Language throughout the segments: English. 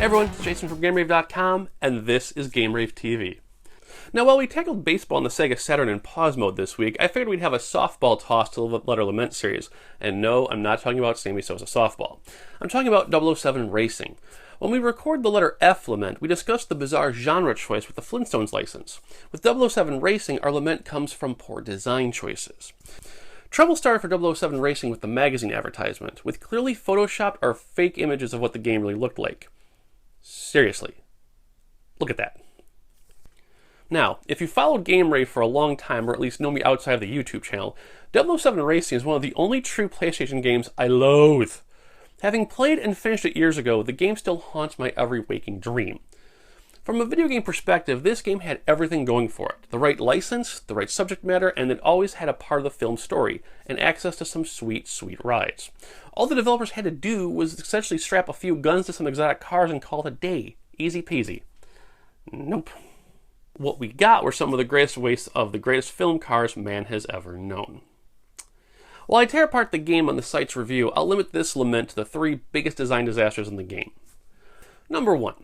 everyone, it's Jason from Game-Rave.com, and this is Game-Rave TV. Now, while we tackled baseball on the Sega Saturn in pause mode this week, I figured we'd have a softball toss to the Letter Lament series. And no, I'm not talking about Sammy Sosa softball. I'm talking about 007 Racing. When we record the letter F Lament, we discussed the bizarre genre choice with the Flintstones license. With 007 Racing, our lament comes from poor design choices. Trouble started for 007 Racing with the magazine advertisement, with clearly photoshopped or fake images of what the game really looked like. Seriously. Look at that. Now, if you followed Game-Rave for a long time, or at least know me outside of the YouTube channel, 007 Racing is one of the only true PlayStation games I loathe. Having played and finished it years ago, the game still haunts my every waking dream. From a video game perspective, this game had everything going for it. The right license, the right subject matter, and it always had a part of the film's story, and access to some sweet, sweet rides. All the developers had to do was essentially strap a few guns to some exotic cars and call it a day. Easy peasy. Nope. What we got were some of the greatest wastes of the greatest film cars man has ever known. While I tear apart the game on the site's review, I'll limit this lament to the three biggest design disasters in the game. Number 1.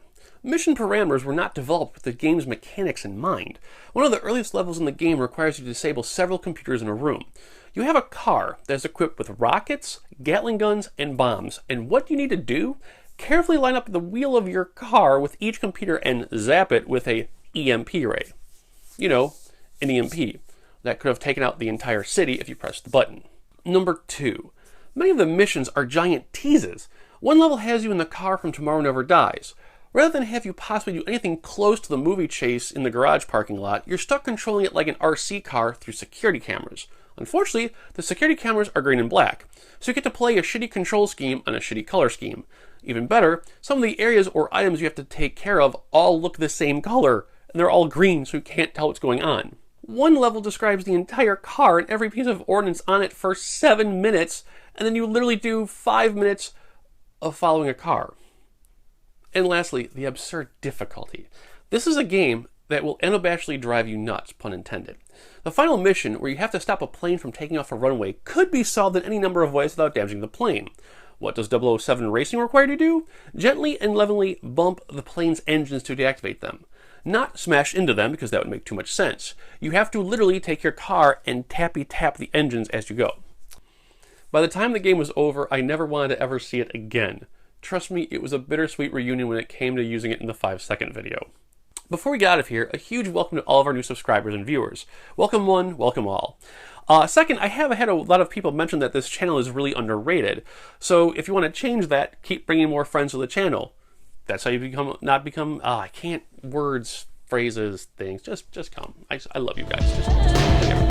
Mission parameters were not developed with the game's mechanics in mind. One of the earliest levels in the game requires you to disable several computers in a room. You have a car that is equipped with rockets, Gatling guns, and bombs, and what you need to do? Carefully line up the wheel of your car with each computer and zap it with a EMP ray. You know, an EMP that could have taken out the entire city if you pressed the button. Number 2. Many of the missions are giant teases. One level has you in the car from Tomorrow Never Dies. Rather than have you possibly do anything close to the movie chase in the garage parking lot, you're stuck controlling it like an RC car through security cameras. Unfortunately, the security cameras are green and black, so you get to play a shitty control scheme on a shitty color scheme. Even better, some of the areas or items you have to take care of all look the same color, and they're all green so you can't tell what's going on. One level describes the entire car and every piece of ordnance on it for 7 minutes, and then you literally do 5 minutes of following a car. And lastly, the absurd difficulty. This is a game that will unabashedly drive you nuts, pun intended. The final mission, where you have to stop a plane from taking off a runway, could be solved in any number of ways without damaging the plane. What does 007 Racing require you to do? Gently and lovingly bump the plane's engines to deactivate them. Not smash into them, because that would make too much sense. You have to literally take your car and tappy-tap the engines as you go. By the time the game was over, I never wanted to ever see it again. Trust me, it was a bittersweet reunion when it came to using it in the 5-second video. Before we get out of here, a huge welcome to all of our new subscribers and viewers. Welcome one, welcome all. Second, I have had a lot of people mention that this channel is really underrated. So if you want to change that, keep bringing more friends to the channel. That's how you I can't words, phrases, things. Just come. I love you guys. Just